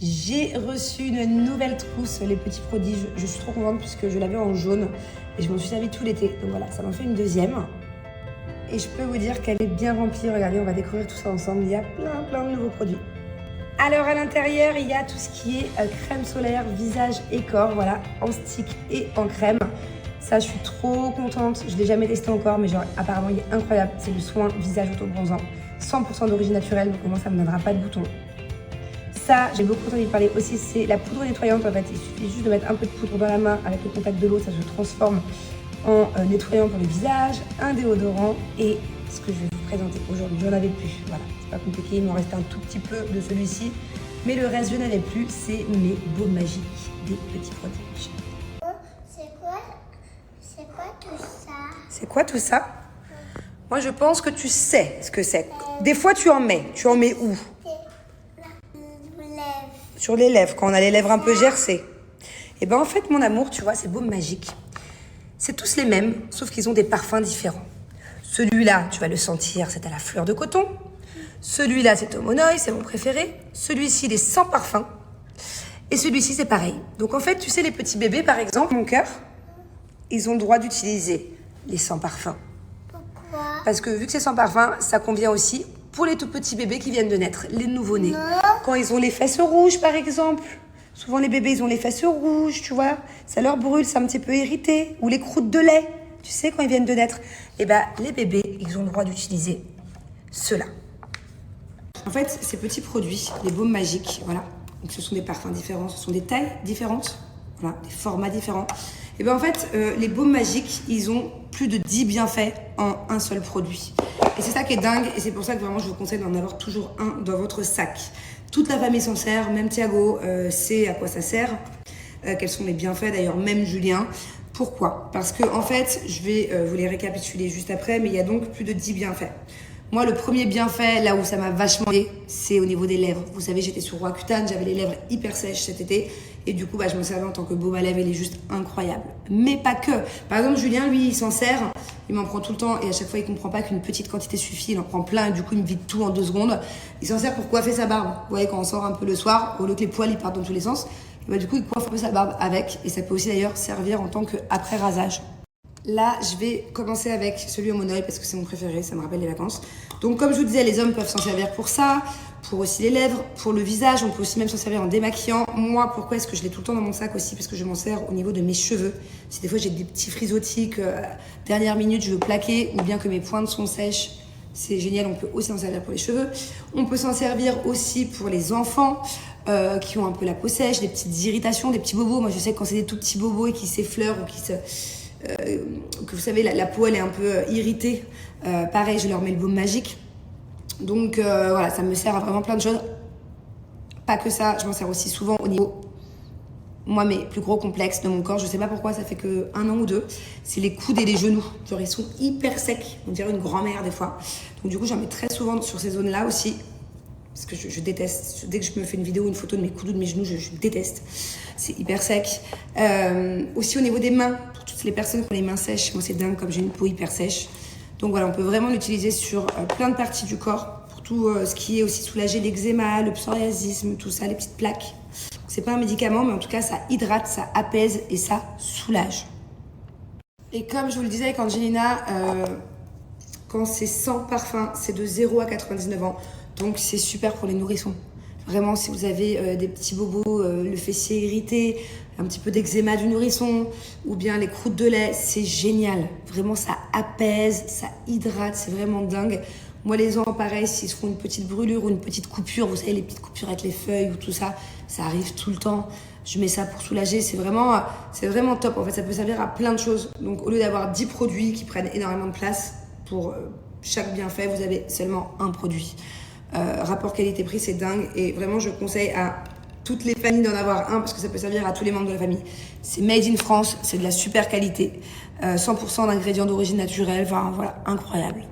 J'ai reçu une nouvelle trousse, les petits prodiges. Je suis trop contente puisque je l'avais en jaune et je m'en suis servi tout l'été. Donc voilà, ça m'en fait une deuxième. Et je peux vous dire qu'elle est bien remplie. Regardez, on va découvrir tout ça ensemble. Il y a plein de nouveaux produits. Alors à l'intérieur, il y a tout ce qui est crème solaire, visage et corps, voilà, en stick et en crème. Ça, je suis trop contente. Je ne l'ai jamais testé encore, mais genre apparemment il est incroyable. C'est le soin visage auto-bronzant, 100% d'origine naturelle, donc au moins ça ne me donnera pas de boutons. Ça, j'ai beaucoup envie de parler aussi, c'est la poudre nettoyante. En fait, il suffit juste de mettre un peu de poudre dans la main avec le contact de l'eau, ça se transforme en nettoyant pour le visage, un déodorant et ce que je vais vous présenter aujourd'hui. J'en avais plus, voilà, c'est pas compliqué, il m'en restait un tout petit peu de celui-ci, mais le reste je n'avais plus, c'est mes baumes magiques des petits prodiges. C'est quoi tout ça? C'est quoi tout ça? Moi je pense que tu sais ce que c'est. Des fois tu en mets où? Sur les lèvres, quand on a les lèvres un peu gercées. Et ben en fait, mon amour, tu vois, ces baumes magiques, c'est tous les mêmes, sauf qu'ils ont des parfums différents. Celui-là, tu vas le sentir, c'est à la fleur de coton. Celui-là, c'est au monoï, c'est mon préféré. Celui-ci, il est sans parfum. Et celui-ci, c'est pareil. Donc en fait, tu sais, les petits bébés, par exemple, mon cœur, ils ont le droit d'utiliser les sans parfum. Pourquoi? Parce que vu que c'est sans parfum, ça convient aussi pour les tout petits bébés qui viennent de naître, les nouveau-nés. Quand ils ont les fesses rouges, par exemple. Souvent, les bébés, ils ont les fesses rouges, tu vois. Ça leur brûle, c'est un petit peu irrité. Ou les croûtes de lait, tu sais, quand ils viennent de naître. Et ben, les bébés, ils ont le droit d'utiliser ceux-là. En fait, ces petits produits, les baumes magiques, voilà. Donc, ce sont des parfums différents, ce sont des tailles différentes, voilà, des formats différents. Et bien en fait, les baumes magiques, ils ont plus de 10 bienfaits en un seul produit. Et c'est ça qui est dingue, et c'est pour ça que vraiment je vous conseille d'en avoir toujours un dans votre sac. Toute la famille s'en sert, même Thiago sait à quoi ça sert, quels sont les bienfaits, d'ailleurs même Julien. Pourquoi? Parce que en fait, je vais vous les récapituler juste après, mais il y a donc plus de 10 bienfaits. Moi, le premier bienfait, là où ça m'a vachement aidé, c'est au niveau des lèvres. Vous savez, j'étais sur Roaccutane, j'avais les lèvres hyper sèches cet été. Et du coup, je me servais en tant que baume à lèvres, il est juste incroyable. Mais pas que. Par exemple, Julien, lui, il s'en sert, il m'en prend tout le temps. Et à chaque fois, il comprend pas qu'une petite quantité suffit. Il en prend plein et du coup, il me vide tout en 2 secondes. Il s'en sert pour coiffer sa barbe. Vous voyez, quand on sort un peu le soir, au lieu que les poils, ils partent dans tous les sens, et du coup, il coiffe un peu sa barbe avec. Et ça peut aussi d'ailleurs servir en tant qu'après rasage. Là, je vais commencer avec celui au monoï parce que c'est mon préféré, ça me rappelle les vacances. Donc, comme je vous disais, les hommes peuvent s'en servir pour ça, pour aussi les lèvres, pour le visage. On peut aussi même s'en servir en démaquillant. Moi, pourquoi est-ce que je l'ai tout le temps dans mon sac aussi? Parce que je m'en sers au niveau de mes cheveux. Si des fois j'ai des petits frisottis que dernière minute je veux plaquer ou bien que mes pointes sont sèches, c'est génial. On peut aussi s'en servir pour les cheveux. On peut s'en servir aussi pour les enfants qui ont un peu la peau sèche, des petites irritations, des petits bobos. Moi, je sais que quand c'est des tout petits bobos et qui s'effleurent ou qui se... que vous savez, la peau elle est un peu irritée, pareil, je leur mets le baume magique. Donc voilà, ça me sert à vraiment plein de choses. Pas que ça, je m'en sers aussi souvent au niveau, moi, mes plus gros complexes de mon corps. Je sais pas pourquoi, ça fait que 1 an ou 2, c'est les coudes et les genoux. Genre, ils sont hyper secs, on dirait une grand-mère des fois. Donc du coup, j'en mets très souvent sur ces zones-là aussi. Parce que je déteste, dès que je me fais une vidéo ou une photo de mes coudes ou de mes genoux, je déteste. C'est hyper sec. Aussi au niveau des mains, pour toutes les personnes qui ont les mains sèches, moi c'est dingue comme j'ai une peau hyper sèche. Donc voilà, on peut vraiment l'utiliser sur plein de parties du corps, pour tout ce qui est aussi soulager l'eczéma, le psoriasisme, tout ça, les petites plaques. C'est pas un médicament, mais en tout cas ça hydrate, ça apaise et ça soulage. Et comme je vous le disais avec Angelina, quand c'est sans parfum, c'est de 0 à 99 ans. Donc c'est super pour les nourrissons. Vraiment, si vous avez des petits bobos, le fessier irrité, un petit peu d'eczéma du nourrisson, ou bien les croûtes de lait, c'est génial. Vraiment, ça apaise, ça hydrate, c'est vraiment dingue. Moi, les enfants, pareil, s'ils se font une petite brûlure ou une petite coupure, vous savez, les petites coupures avec les feuilles ou tout ça, ça arrive tout le temps. Je mets ça pour soulager, c'est vraiment top. En fait, ça peut servir à plein de choses. Donc, au lieu d'avoir 10 produits qui prennent énormément de place, pour chaque bienfait, vous avez seulement un produit. Rapport qualité-prix, c'est dingue. Et vraiment, je conseille à toutes les familles d'en avoir un parce que ça peut servir à tous les membres de la famille. C'est made in France, c'est de la super qualité. 100% d'ingrédients d'origine naturelle. Enfin, voilà, incroyable.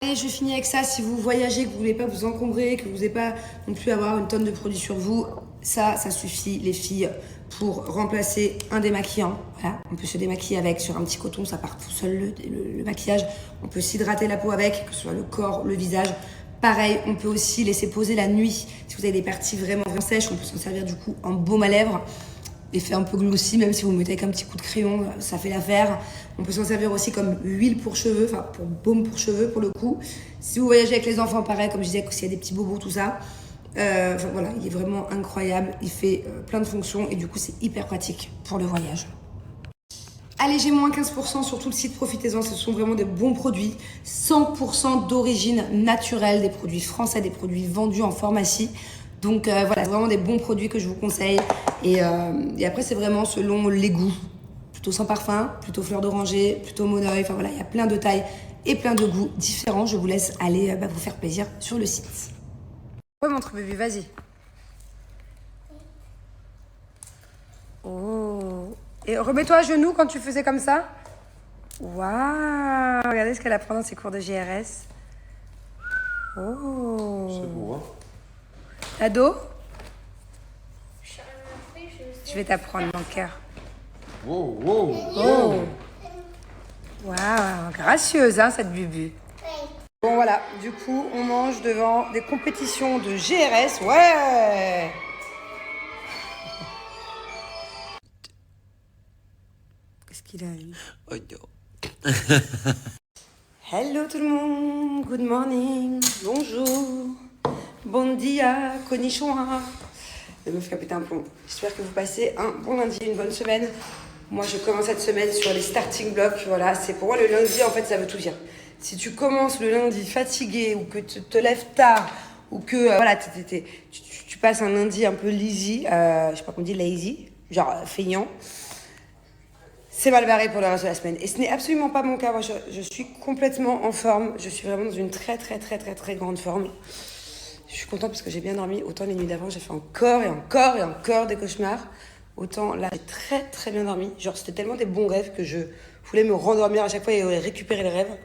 Et je finis avec ça. Si vous voyagez, que vous voulez pas vous encombrer, que vous n'avez pas non plus avoir une tonne de produits sur vous, ça suffit, les filles, pour remplacer un démaquillant. Voilà, on peut se démaquiller avec sur un petit coton, ça part tout seul le maquillage. On peut s'hydrater la peau avec, que ce soit le corps, le visage. Pareil, on peut aussi laisser poser la nuit. Si vous avez des parties vraiment sèches, on peut s'en servir du coup en baume à lèvres. Effet un peu glossy, même si vous mettez avec un petit coup de crayon, ça fait l'affaire. On peut s'en servir aussi comme huile pour cheveux, enfin pour baume pour cheveux pour le coup. Si vous voyagez avec les enfants, pareil, comme je disais, s'il y a des petits bobos, tout ça. Enfin, voilà, il est vraiment incroyable. Il fait plein de fonctions et du coup, c'est hyper pratique pour le voyage. Allez, j'ai moins 15% sur tout le site, profitez-en, ce sont vraiment des bons produits. 100% d'origine naturelle, des produits français, des produits vendus en pharmacie. Donc voilà, c'est vraiment des bons produits que je vous conseille. Et après, c'est vraiment selon les goûts. Plutôt sans parfum, plutôt fleur d'oranger, plutôt moneuil. Enfin voilà, il y a plein de tailles et plein de goûts différents. Je vous laisse aller vous faire plaisir sur le site. Ouais, montre bébé, vas-y. Oh. Et remets-toi à genoux quand tu faisais comme ça. Waouh. Regardez ce qu'elle apprend dans ses cours de GRS. Oh. C'est beau, hein? Ado? Je vais t'apprendre mon cœur. Wow, wow, Oh. Waouh, gracieuse, hein, cette bubu. Bon, voilà, du coup, on mange devant des compétitions de GRS. Ouais. Qu'est-ce qu'il a, lui? Oh non. Hello tout le monde, good morning, bonjour, bon dia, konnichiwa. Le meuf qui a pété un plomb. J'espère que vous passez un bon lundi, une bonne semaine. Moi, je commence cette semaine sur les starting blocks. Voilà, c'est pour moi le lundi, en fait, ça veut tout dire. Si tu commences le lundi fatigué ou que tu te lèves tard ou que voilà, tu passes un lundi un peu lazy, je sais pas comment on dit lazy, genre feignant. C'est mal barré pour le reste de la semaine. Et ce n'est absolument pas mon cas. Moi, je suis complètement en forme. Je suis vraiment dans une très grande forme. Je suis contente parce que j'ai bien dormi. Autant les nuits d'avant, j'ai fait encore des cauchemars. Autant là, j'ai très bien dormi. Genre, c'était tellement des bons rêves que je voulais me rendormir à chaque fois et récupérer les rêves.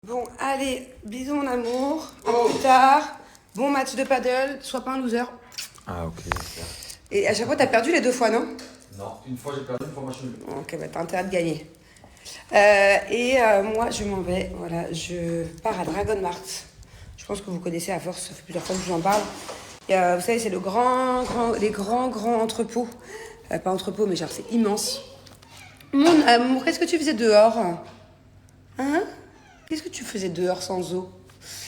Bon, allez, bisous mon amour. À plus tard. Bon match de paddle. Sois pas un loser. Ah, ok. Et à chaque fois, t'as perdu les 2 fois, non? Non, une fois j'ai perdu, une fois moi je suis nul. Ok, bah t'as intérêt de gagner. Moi, je m'en vais. Voilà, je pars à Dragon Mart. Je pense que vous connaissez à force, ça fait plusieurs fois que je vous en parle. Et, vous savez, c'est les grands entrepôts. Pas entrepôts, mais genre, c'est immense. Mon amour, qu'est-ce que tu faisais dehors? Hein? Qu'est-ce que tu faisais dehors sans eau?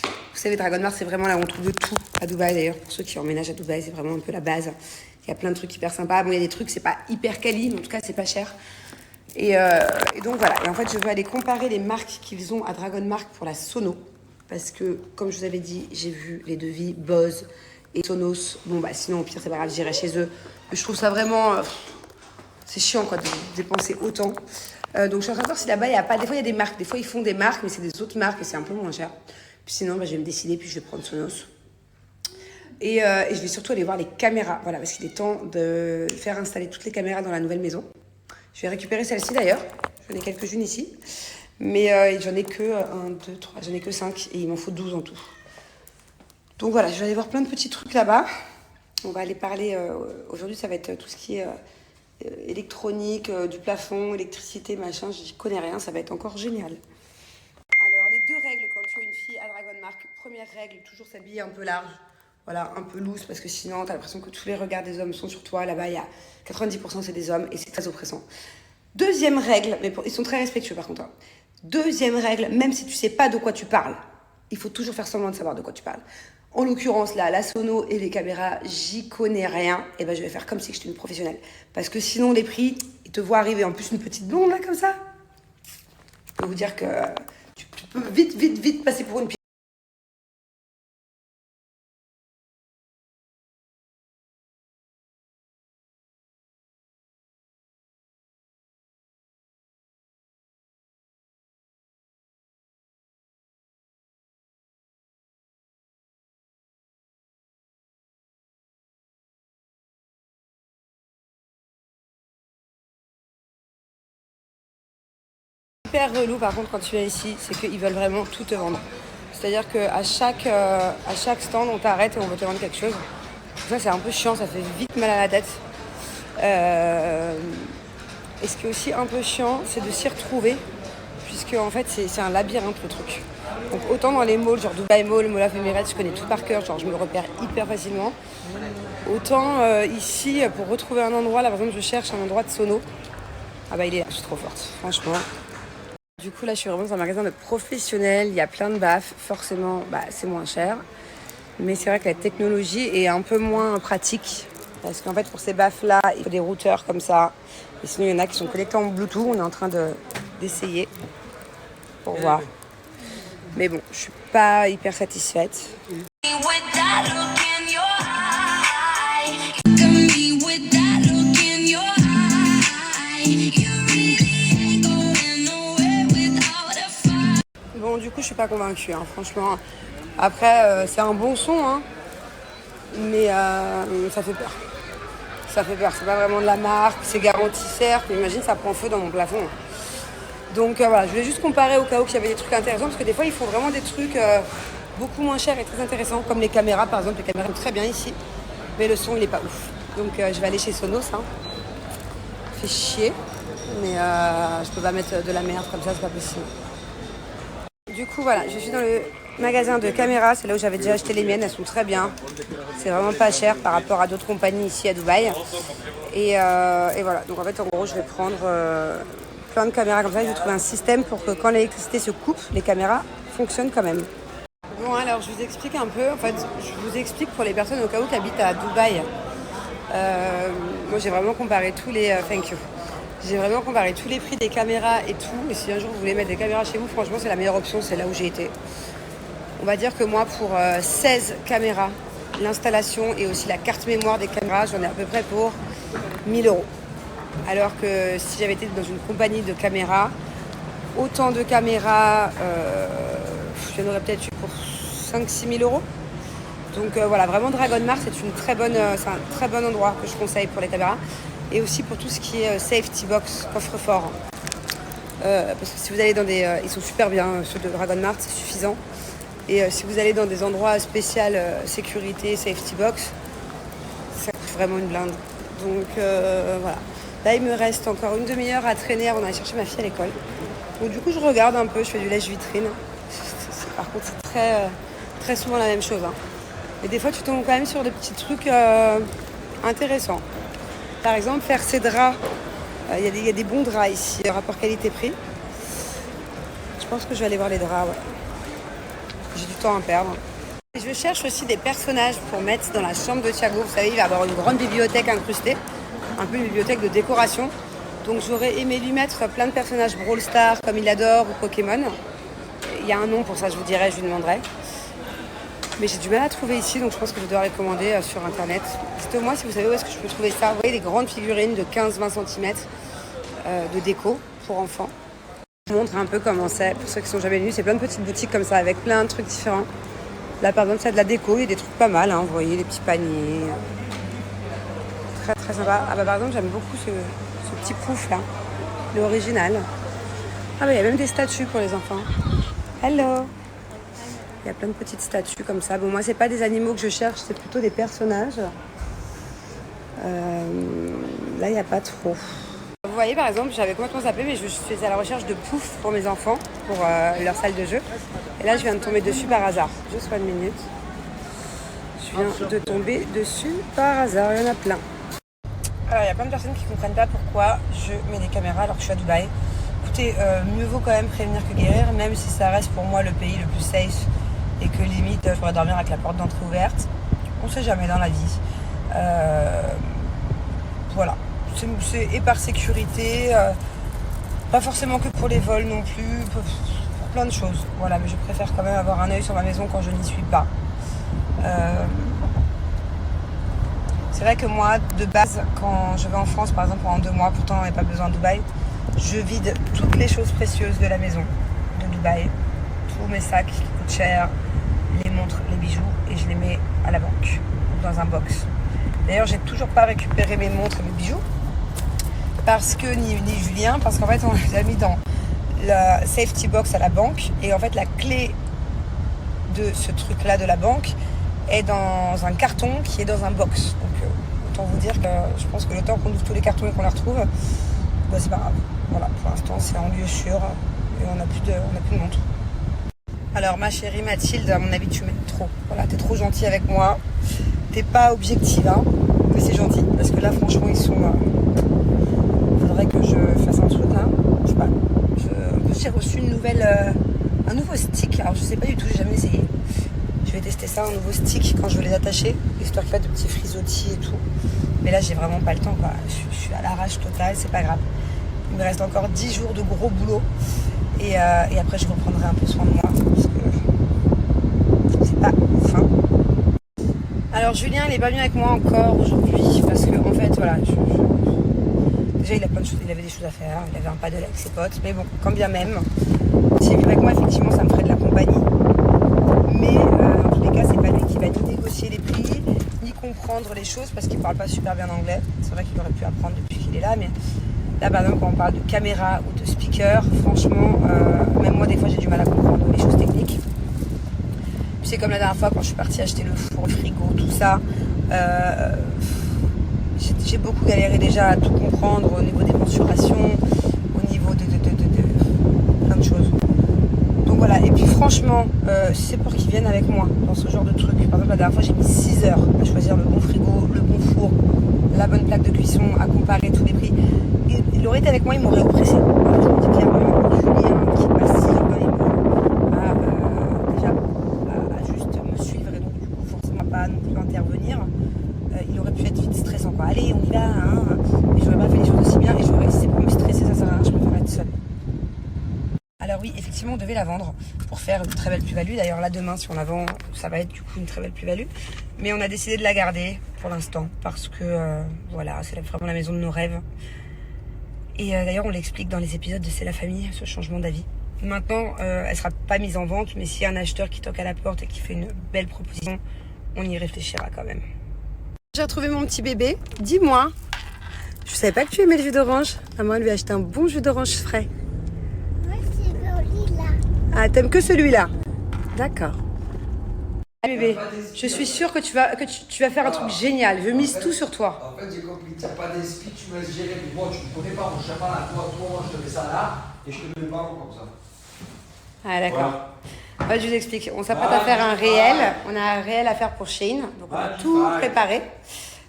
Vous savez, Dragon Mart, c'est vraiment là où on trouve de tout. À Dubaï, d'ailleurs. Pour ceux qui emménagent à Dubaï, c'est vraiment un peu la base. Il y a plein de trucs hyper sympas. Bon, il y a des trucs, c'est pas hyper quali, mais en tout cas, c'est pas cher. Et donc, voilà. Et en fait, je veux aller comparer les marques qu'ils ont à Dragon Mart pour la Sono. Parce que, comme je vous avais dit, j'ai vu les devis Bose et Sonos. Bon, bah, sinon, au pire, c'est pas grave, j'irai chez eux. Mais je trouve ça vraiment... c'est chiant, quoi, de dépenser autant. Donc, je suis en train de voir si là-bas, il n'y a pas... Des fois, il y a des marques. Des fois, ils font des marques, mais c'est des autres marques et c'est un peu moins cher. Puis sinon, bah, je vais me décider, puis je vais prendre Sonos. Et je vais surtout aller voir les caméras. Voilà, parce qu'il est temps de faire installer toutes les caméras dans la nouvelle maison. Je vais récupérer celle-ci, d'ailleurs. J'en ai quelques-unes ici. Mais j'en ai que 1, 2, 3, j'en ai que 5 et il m'en faut 12 en tout. Donc voilà, je vais aller voir plein de petits trucs là-bas. On va aller parler, aujourd'hui ça va être tout ce qui est électronique, du plafond, électricité, machin, j'y connais rien, ça va être encore génial. Alors les 2 règles quand tu es une fille à Dragon Mart. Première règle, toujours s'habiller un peu large. Voilà, un peu loose parce que sinon t'as l'impression que tous les regards des hommes sont sur toi. Là-bas, il y a 90% c'est des hommes et c'est très oppressant. Deuxième règle, mais ils sont très respectueux par contre. Hein. Deuxième règle, même si tu sais pas de quoi tu parles, il faut toujours faire semblant de savoir de quoi tu parles. En l'occurrence, là, la sono et les caméras, j'y connais rien. Et ben, je vais faire comme si j'étais une professionnelle. Parce que sinon, les prix, ils te voient arriver en plus une petite blonde, là, comme ça. Je peux vous dire que tu peux vite passer pour une pierre. Hyper relou par contre quand tu viens ici, c'est qu'ils veulent vraiment tout te vendre. C'est-à-dire qu'à chaque stand, on t'arrête et on veut te vendre quelque chose. Donc ça, c'est un peu chiant, ça fait vite mal à la tête. Et ce qui est aussi un peu chiant, c'est de s'y retrouver, puisque en fait, c'est un labyrinthe le truc. Donc autant dans les malls, genre Dubai Mall, Mall of Emirates, je connais tout par cœur, genre je me repère hyper facilement. Autant ici, pour retrouver un endroit, là par exemple je cherche un endroit de sono. Ah bah il est là, je suis trop forte, franchement. Du coup là je suis vraiment dans un magasin de professionnels, il y a plein de baffes, forcément bah, c'est moins cher. Mais c'est vrai que la technologie est un peu moins pratique. Parce qu'en fait pour ces baffes là, il faut des routeurs comme ça. Et sinon il y en a qui sont connectés en Bluetooth, on est en train d'essayer pour voir. Mais bon, je suis pas hyper satisfaite. Bon, du coup, je suis pas convaincue, hein, franchement. Après, c'est un bon son, hein, mais ça fait peur. Ça fait peur. C'est pas vraiment de la marque, c'est garanti certes, mais imagine, ça prend feu dans mon plafond. Donc voilà, je voulais juste comparer au cas où qu'il y avait des trucs intéressants, parce que des fois, ils font vraiment des trucs beaucoup moins chers et très intéressants, comme les caméras, par exemple. Les caméras sont très bien ici, mais le son, il est pas ouf. Donc je vais aller chez Sonos, hein. Fait chier, mais je peux pas mettre de la merde comme ça, c'est pas possible. Du coup, voilà, je suis dans le magasin de caméras, c'est là où j'avais déjà acheté les miennes, elles sont très bien. C'est vraiment pas cher par rapport à d'autres compagnies ici à Dubaï. Et voilà, donc en fait, en gros, je vais prendre plein de caméras comme ça, je vais trouver un système pour que quand l'électricité se coupe, les caméras fonctionnent quand même. Bon, alors je vous explique un peu, en fait, je vous explique pour les personnes au cas où qui habitent à Dubaï. Moi, j'ai vraiment comparé tous les... thank you. J'ai vraiment comparé tous les prix des caméras et tout. Et si un jour vous voulez mettre des caméras chez vous, franchement, c'est la meilleure option, c'est là où j'ai été. On va dire que moi, pour 16 caméras, l'installation et aussi la carte mémoire des caméras, j'en ai à peu près pour 1 000 €. Alors que si j'avais été dans une compagnie de caméras, autant de caméras, j'en aurais peut-être eu pour 5-6 000 €. Donc voilà, vraiment Dragon Mart, c'est un très bon endroit que je conseille pour les caméras. Et aussi pour tout ce qui est safety box, coffre-fort. Parce que si vous allez dans des... ils sont super bien, ceux de Dragon Mart, c'est suffisant. Et si vous allez dans des endroits spéciaux sécurité, safety box, ça coûte vraiment une blinde. Donc voilà. Là, il me reste encore une demi-heure à traîner avant d'aller chercher ma fille à l'école. Donc du coup, je regarde un peu, je fais du lèche-vitrine. Par contre, c'est très souvent la même chose. Hein. Et des fois, tu tombes quand même sur des petits trucs intéressants. Par exemple, faire ses draps. Il y a des bons draps ici, rapport qualité-prix. Je pense que je vais aller voir les draps, ouais. J'ai du temps à perdre. Et je cherche aussi des personnages pour mettre dans la chambre de Thiago. Vous savez, il va avoir une grande bibliothèque incrustée. Un peu une bibliothèque de décoration. Donc j'aurais aimé lui mettre plein de personnages Brawl Stars comme il adore ou Pokémon. Il y a un nom pour ça, je vous dirai, je lui demanderai. Mais j'ai du mal à trouver ici, donc je pense que je dois les commander sur internet. Dites-moi si vous savez où est-ce que je peux trouver ça. Vous voyez, des grandes figurines de 15-20 cm de déco pour enfants. Je vous montre un peu comment c'est. Pour ceux qui sont jamais venus, c'est plein de petites boutiques comme ça avec plein de trucs différents. Là, par exemple, c'est de la déco, il y a des trucs pas mal. Hein, vous voyez, les petits paniers. Très sympa. Ah bah par exemple, j'aime beaucoup ce petit pouf là, l'original. Ah bah il y a même des statues pour les enfants. Hello. Il y a plein de petites statues comme ça. Bon, moi, c'est pas des animaux que je cherche, c'est plutôt des personnages. Là, il n'y a pas trop. Vous voyez, par exemple, j'avais complètement zappé, mais je suis à la recherche de pouf pour mes enfants, pour leur salle de jeu. Et là, je viens de tomber dessus par hasard. Juste une minute. Je viens de tomber dessus par hasard. Il y en a plein. Alors, il y a plein de personnes qui ne comprennent pas pourquoi je mets des caméras alors que je suis à Dubaï. Écoutez, mieux vaut quand même prévenir que guérir, même si ça reste pour moi le pays le plus safe. Et que limite, je pourrais dormir avec la porte d'entrée ouverte. On sait jamais dans la vie. Voilà. Et par sécurité, pas forcément que pour les vols non plus, pour plein de choses. Voilà, mais je préfère quand même avoir un œil sur ma maison quand je n'y suis pas. C'est vrai que moi, de base, quand je vais en France, par exemple, pendant 2 mois, pourtant on n'a pas besoin de Dubaï, je vide toutes les choses précieuses de la maison de Dubaï. Tous mes sacs qui coûtent cher, les montres, les bijoux, et je les mets à la banque, dans un box. D'ailleurs, j'ai toujours pas récupéré mes montres et mes bijoux, parce que, ni Julien, parce qu'en fait, on les a mis dans la safety box à la banque, et en fait, la clé de ce truc-là de la banque est dans un carton qui est dans un box. Donc, autant vous dire que je pense que le temps qu'on ouvre tous les cartons et qu'on les retrouve, c'est pas grave. Voilà, pour l'instant, c'est en lieu sûr, et on n'a plus de montre. Alors ma chérie Mathilde, à mon avis tu m'aimes trop. Voilà, t'es trop gentille avec moi. T'es pas objective, hein. Mais c'est gentil. Parce que là franchement ils sont... faudrait que je fasse un truc, hein. Je sais pas. En plus j'ai reçu une nouvelle... un nouveau stick. Alors je sais pas du tout, j'ai jamais essayé. Je vais tester ça, un nouveau stick quand je veux les attacher. Histoire qu'il y ait de petits frisottis et tout. Mais là j'ai vraiment pas le temps quoi. Je suis à l'arrache totale, c'est pas grave. Il me reste encore 10 jours de gros boulot. Et après, je reprendrai un peu soin de moi. Parce que c'est pas ouf. Hein. Alors, Julien, il est pas venu avec moi encore aujourd'hui. Parce que, en fait, voilà. Déjà, il a plein de choses. Il avait des choses à faire. Il avait un paddle avec ses potes. Mais bon, quand bien même. S'il est venu avec moi, effectivement, ça me ferait de la compagnie. Mais, en tous les cas, c'est pas lui qui va ni négocier les prix, ni comprendre les choses. Parce qu'il parle pas super bien anglais. C'est vrai qu'il aurait pu apprendre depuis qu'il est là. Mais là, par exemple, quand on parle de caméra ou de speaker, franchement, même moi, des fois, j'ai du mal à comprendre les choses techniques. Puis c'est comme la dernière fois, quand je suis partie acheter le four, le frigo, tout ça. J'ai beaucoup galéré déjà à tout comprendre au niveau des mensurations, au niveau de plein de choses. Donc voilà, et puis franchement, c'est pour qu'ils viennent avec moi dans ce genre de truc. Par exemple, la dernière fois, j'ai mis 6 heures à choisir le bon frigo, le bon four, la bonne plaque de cuisson, à comparer tous les prix. Il aurait été avec moi, il m'aurait oppressé. Je vous dis clairement, Julien qui passe déjà à juste me suivre et donc du coup forcément pas non plus intervenir. Il aurait pu être vite stressant quoi. Allez, on y va, hein. Mais j'aurais pas fait les choses aussi bien et j'aurais essayé pour me stresser, ça sert à rien, je préfère être seule. Alors oui, effectivement, on devait la vendre pour faire une très belle plus-value. D'ailleurs là demain, si on la vend, ça va être du coup une très belle plus-value. Mais on a décidé de la garder pour l'instant parce que voilà, c'est vraiment la maison de nos rêves. Et d'ailleurs, on l'explique dans les épisodes de C'est la famille, ce changement d'avis. Maintenant, elle sera pas mise en vente, mais s'il y a un acheteur qui toque à la porte et qui fait une belle proposition, on y réfléchira quand même. J'ai retrouvé mon petit bébé. Dis-moi, je savais pas que tu aimais le jus d'orange. Maman lui a acheté un bon jus d'orange frais. Moi, c'est le lilas. Ah, t'aimes que celui-là? D'accord. Bébé, je suis sûre que tu vas faire un truc génial. Je mise tout sur toi. En fait, j'ai compris que tu n'as pas d'esprit, tu me laisses gérer. Mais moi, tu ne me connais pas, mon chapeau là, toi, moi, je te mets ça là, et je te mets le ballon comme ça. Ah, d'accord. Voilà. Ouais, je vous explique. On s'apprête à faire un réel. On a un réel à faire pour Shein. Donc, on a tout préparé.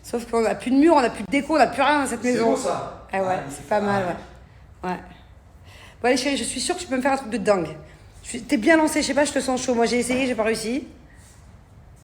Sauf qu'on n'a plus de mur, on n'a plus de déco, on n'a plus rien dans cette maison. C'est beau ça. Ah ouais, c'est pas mal, ouais. Bon, allez, chérie, je suis sûre que tu peux me faire un truc de dingue. T'es bien lancée, je sais pas, je te sens chaud. Moi, j'ai essayé, j'ai pas réussi.